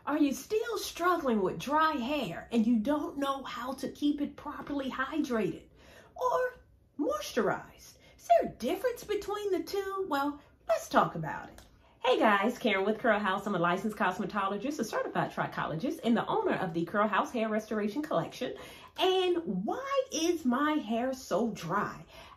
Are you still struggling with dry hair and you don't know how to keep it properly hydrated or moisturized? Is there a difference between the two? Well, let's talk about it. Hey guys, Karen with Curl House. I'm a licensed cosmetologist, a certified trichologist, and the owner of the Curl House Hair Restoration Collection. And why is my hair so dry?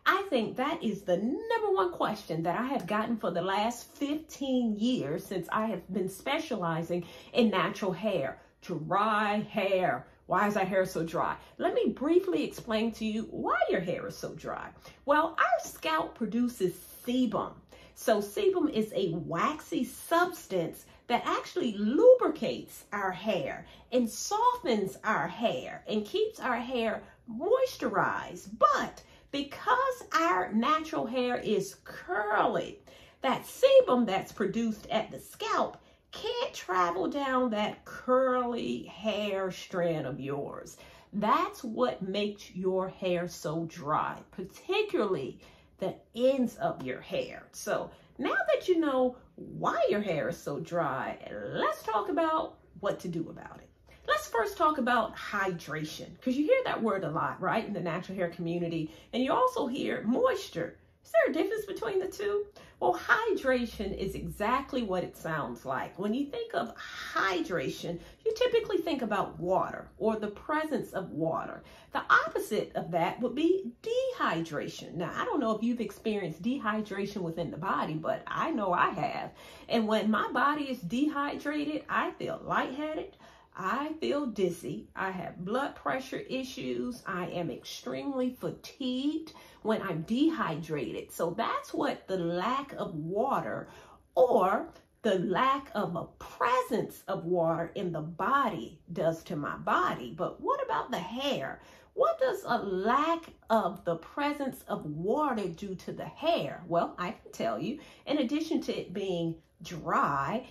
I think that is the number one question that I have gotten for the last 15 years since I have been specializing in natural hair. Dry hair. Why is that hair so dry? Let me briefly explain to you why your hair is so dry. Well, our scalp produces sebum. So sebum is a waxy substance that actually lubricates our hair and softens our hair and keeps our hair moisturized. But because our natural hair is curly, that sebum that's produced at the scalp can't travel down that curly hair strand of yours. That's what makes your hair so dry, particularly the ends of your hair. So now that you know why your hair is so dry, let's talk about what to do about it. Let's first talk about hydration, because you hear that word a lot, right, in the natural hair community, and you also hear moisture. Is there a difference between the two? Well, hydration is exactly what it sounds like. When you think of hydration, you typically think about water or the presence of water. The opposite of that would be dehydration. Now, I don't know if you've experienced dehydration within the body, but I know I have. And when my body is dehydrated, I feel lightheaded. I feel dizzy. I have blood pressure issues. I am extremely fatigued when I'm dehydrated. So that's what the lack of water or the lack of a presence of water in the body does to my body. But what about the hair? What does a lack of the presence of water do to the hair? Well, I can tell you, in addition to it being dry,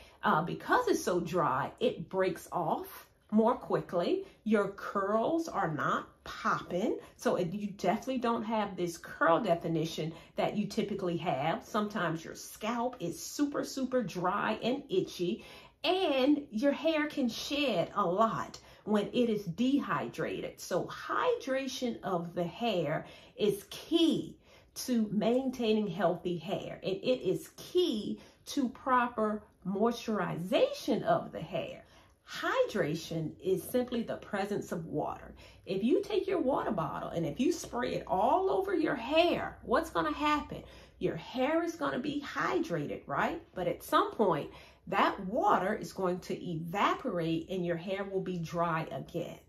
because it's so dry, it breaks off more quickly. Your curls are not popping, so you definitely don't have this curl definition that you typically have. Sometimes your scalp is super dry and itchy, and your hair can shed a lot when it is dehydrated. So hydration of the hair is key to maintaining healthy hair, and it is key to proper moisturization of the hair. Hydration is simply the presence of water. If you take your water bottle and if you spray it all over your hair, what's going to happen? Your hair is going to be hydrated, right? But at some point, that water is going to evaporate and your hair will be dry again.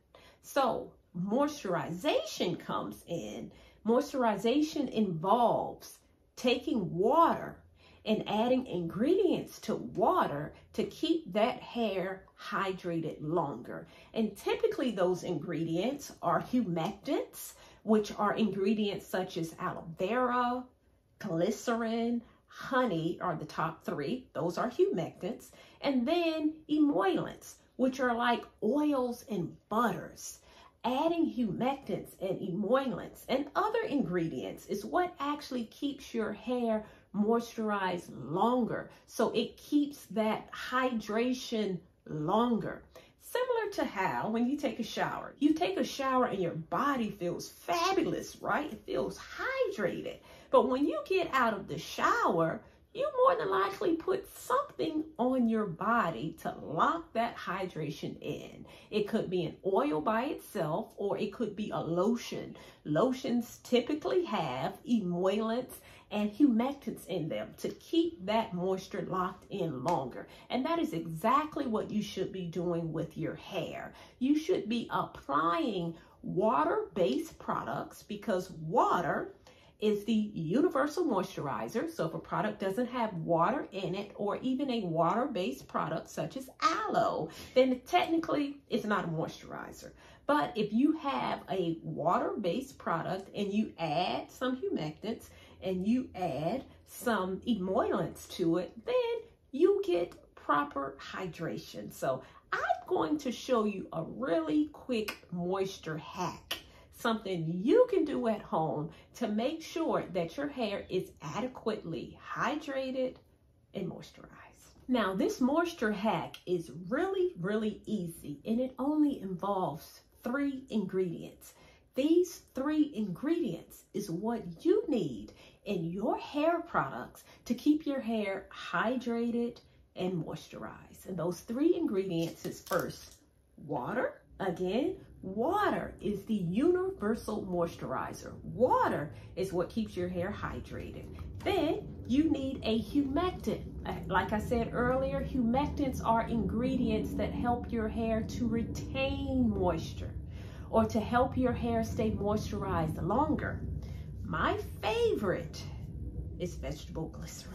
So moisturization comes in. Moisturization involves taking water and adding ingredients to water to keep that hair hydrated longer. And typically those ingredients are humectants, which are ingredients such as aloe vera, glycerin, honey are the top three. Those are humectants. And then emollients, which are like oils and butters. Adding humectants and emollients and other ingredients is what actually keeps your hair moisturized longer. So it keeps that hydration longer. Similar to how when you take a shower and your body feels fabulous, right? It feels hydrated. But when you get out of the shower, you more than likely put something on your body to lock that hydration in. It could be an oil by itself, or it could be a lotion. Lotions typically have emollients and humectants in them to keep that moisture locked in longer. And that is exactly what you should be doing with your hair. You should be applying water-based products because water is the universal moisturizer. So if a product doesn't have water in it, or even a water-based product such as aloe, then technically it's not a moisturizer. But if you have a water-based product and you add some humectants and you add some emollients to it, then you get proper hydration. So I'm going to show you a really quick moisture hack, something you can do at home to make sure that your hair is adequately hydrated and moisturized. Now, this moisture hack is really, really easy, and it only involves 3 ingredients. These 3 ingredients is what you need in your hair products to keep your hair hydrated and moisturized. And those 3 ingredients is first, water. Again, water is the universal moisturizer. Water is what keeps your hair hydrated. Then you need a humectant. Like I said earlier, humectants are ingredients that help your hair to retain moisture or to help your hair stay moisturized longer. My favorite is vegetable glycerin.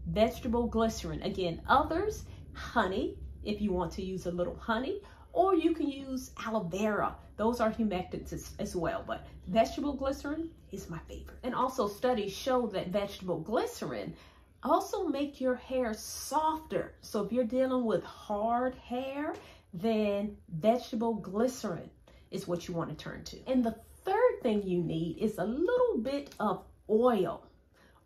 Vegetable glycerin. Again, others, honey, if you want to use a little honey, or you can use aloe vera. Those are humectants as well, but vegetable glycerin is my favorite. And also studies show that vegetable glycerin also make your hair softer. So if you're dealing with hard hair, then vegetable glycerin is what you want to turn to. And the third thing you need is a little bit of oil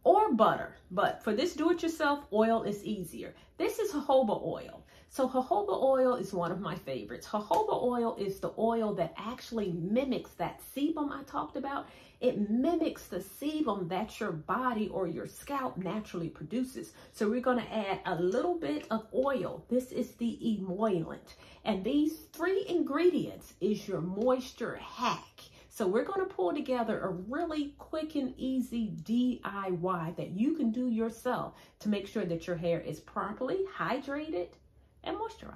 or butter, but for this do-it-yourself, oil is easier. This is jojoba oil. So jojoba oil is one of my favorites. Jojoba oil is the oil that actually mimics that sebum I talked about. It mimics the sebum that your body or your scalp naturally produces. So we're going to add a little bit of oil. This is the emollient. And these 3 ingredients is your moisture hack. So we're going to pull together a really quick and easy DIY that you can do yourself to make sure that your hair is properly hydrated and moisturized.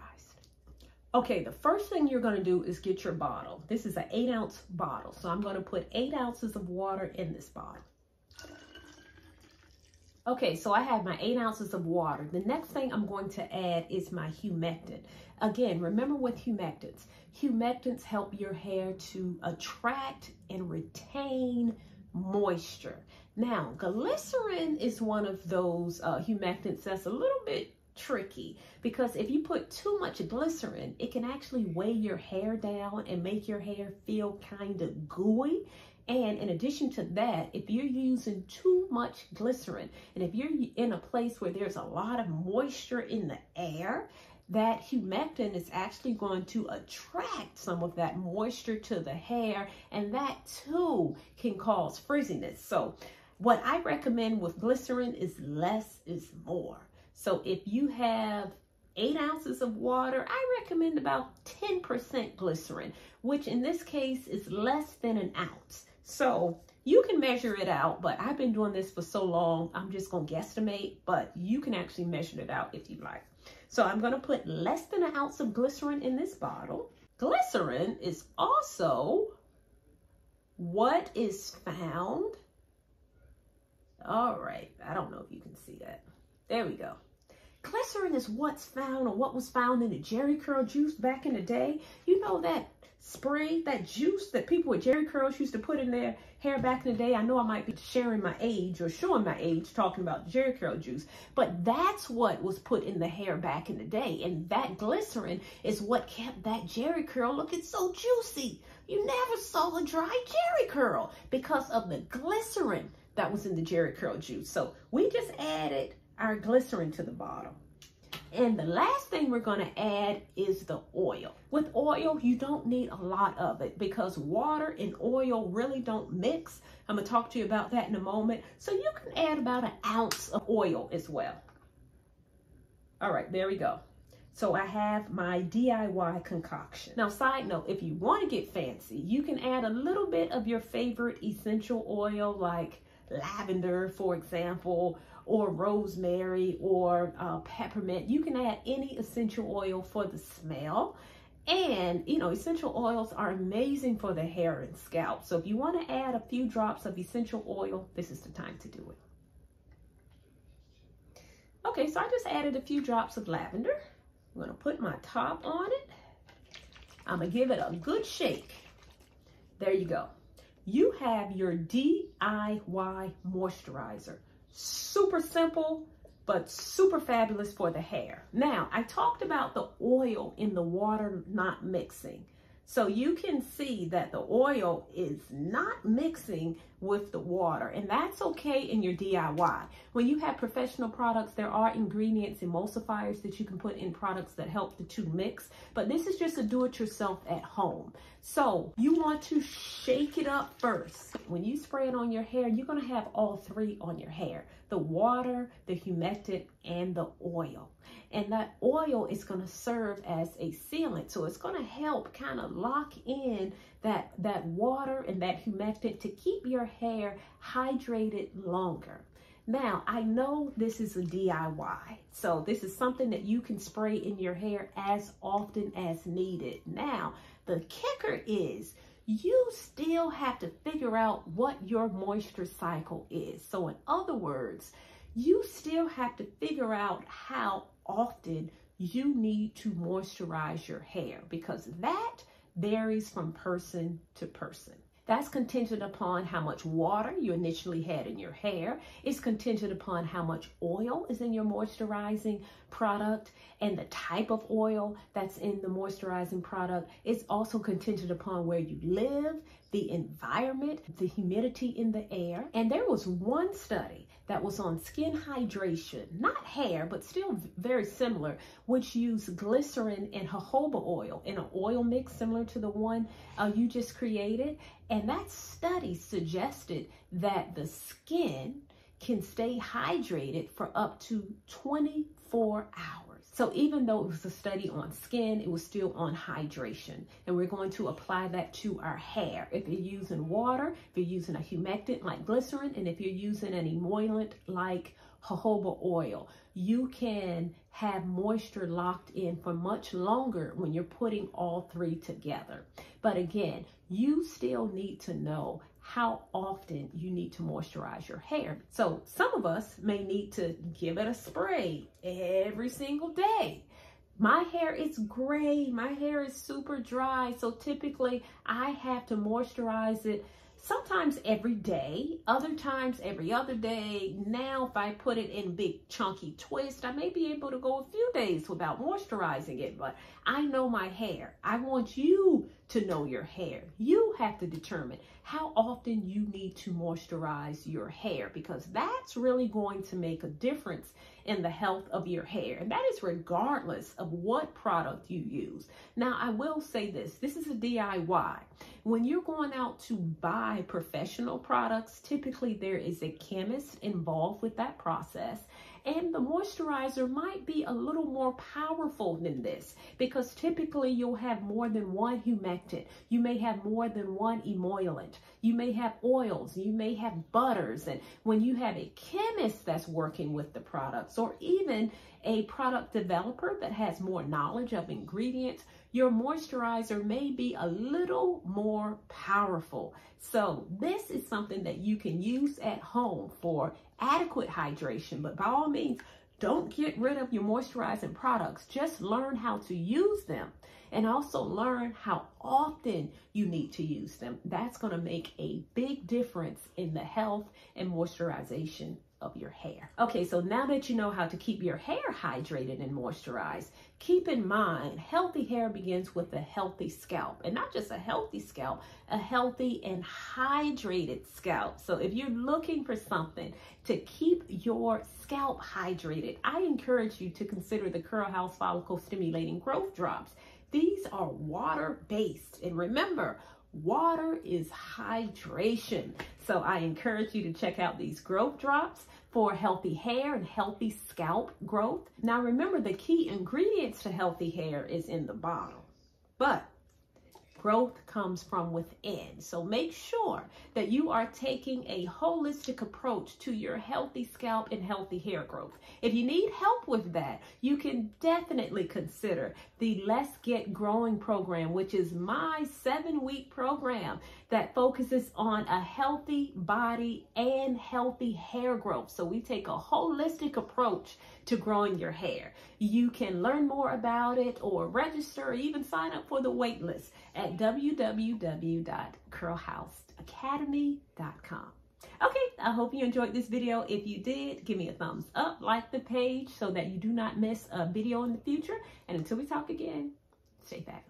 Okay, the first thing you're going to do is get your bottle. This is an 8-ounce bottle. So I'm going to put 8 ounces of water in this bottle. Okay, so I have my 8 ounces of water. The next thing I'm going to add is my humectant. Again, remember with humectants help your hair to attract and retain moisture. Now, glycerin is one of those humectants that's a little bit tricky, because if you put too much glycerin, it can actually weigh your hair down and make your hair feel kind of gooey. And in addition to that, if you're using too much glycerin, and if you're in a place where there's a lot of moisture in the air, that humectant is actually going to attract some of that moisture to the hair, and that too can cause frizziness. So what I recommend with glycerin is less is more. So if you have 8 ounces of water, I recommend about 10% glycerin, which in this case is less than an ounce. So you can measure it out, but I've been doing this for so long, I'm just going to guesstimate, but you can actually measure it out if you like. So I'm going to put less than an ounce of glycerin in this bottle. Glycerin is also what is found. All right, I don't know if you can see that. There we go. Glycerin is what's found, or what was found in the Jerry curl juice back in the day. You know that spray, that juice that people with Jerry curls used to put in their hair back in the day? I know I might be sharing my age or showing my age talking about Jerry curl juice, but that's what was put in the hair back in the day. And that glycerin is what kept that Jerry curl looking so juicy. You never saw a dry Jerry curl because of the glycerin that was in the Jerry curl juice. So we just added our glycerin to the bottle. And the last thing we're going to add is the oil. With oil, you don't need a lot of it because water and oil really don't mix. I'm going to talk to you about that in a moment. So you can add about an ounce of oil as well. All right, there we go. So I have my DIY concoction. Now, side note, if you want to get fancy, you can add a little bit of your favorite essential oil like lavender, for example, or rosemary, or peppermint. You can add any essential oil for the smell. And, you know, essential oils are amazing for the hair and scalp. So if you want to add a few drops of essential oil, this is the time to do it. Okay, so I just added a few drops of lavender. I'm going to put my top on it. I'm going to give it a good shake. There you go. You have your DIY moisturizer. Super simple, but super fabulous for the hair. Now, I talked about the oil in the water not mixing. So you can see that the oil is not mixing with the water, and that's okay in your DIY. When you have professional products, there are ingredients, emulsifiers that you can put in products that help the two mix, but this is just a do-it-yourself at home. So you want to shake it up first. When you spray it on your hair, you're gonna have all three on your hair: the water, the humectant, and the oil. And that oil is going to serve as a sealant. So it's going to help kind of lock in that water and that humectant to keep your hair hydrated longer. Now, I know this is a DIY, so this is something that you can spray in your hair as often as needed. Now, the kicker is you still have to figure out what your moisture cycle is. So in other words, you still have to figure out how often you need to moisturize your hair, because that varies from person to person. That's contingent upon how much water you initially had in your hair. It's contingent upon how much oil is in your moisturizing product and the type of oil that's in the moisturizing product. It's also contingent upon where you live, the environment, the humidity in the air. And there was one study that was on skin hydration, not hair, but still very similar, which used glycerin and jojoba oil in an oil mix similar to the one you just created. And that study suggested that the skin can stay hydrated for up to 24 hours. So even though it was a study on skin, it was still on hydration. And we're going to apply that to our hair. If you're using water, if you're using a humectant like glycerin, and if you're using an emollient like jojoba oil, you can have moisture locked in for much longer when you're putting all three together. But again, you still need to know how often you need to moisturize your hair. So some of us may need to give it a spray every single day. My hair is gray. My hair is super dry. So typically I have to moisturize it sometimes every day, other times every other day. Now, if I put it in big chunky twist, I may be able to go a few days without moisturizing it, but I know my hair. I want you to know your hair. You have to determine how often you need to moisturize your hair, because that's really going to make a difference in the health of your hair. And that is regardless of what product you use. Now, I will say this is a DIY. When you're going out to buy professional products, typically there is a chemist involved with that process. And the moisturizer might be a little more powerful than this, because typically you'll have more than one humectant. You may have more than one emollient. You may have oils. You may have butters. And when you have a chemist that's working with the products, or even a product developer that has more knowledge of ingredients, your moisturizer may be a little more powerful. So this is something that you can use at home for adequate hydration, but by all means, don't get rid of your moisturizing products. Just learn how to use them, and also learn how often you need to use them. That's going to make a big difference in the health and moisturization of your hair. Okay, so now that you know how to keep your hair hydrated and moisturized, keep in mind, healthy hair begins with a healthy scalp. And not just a healthy scalp, a healthy and hydrated scalp. So if you're looking for something to keep your scalp hydrated, I encourage you to consider the Curl House Follicle Stimulating Growth Drops. These are water-based. And remember, water is hydration. So I encourage you to check out these growth drops for healthy hair and healthy scalp growth. Now remember, the key ingredients to healthy hair is in the bottle, but growth comes from within. So make sure that you are taking a holistic approach to your healthy scalp and healthy hair growth. If you need help with that, you can definitely consider the Let's Get Growing program, which is my 7-week program that focuses on a healthy body and healthy hair growth. So we take a holistic approach to growing your hair. You can learn more about it or register or even sign up for the wait list at www.curlhouseacademy.com. Okay, I hope you enjoyed this video. If you did, give me a thumbs up, like the page so that you do not miss a video in the future. And until we talk again, stay fabulous.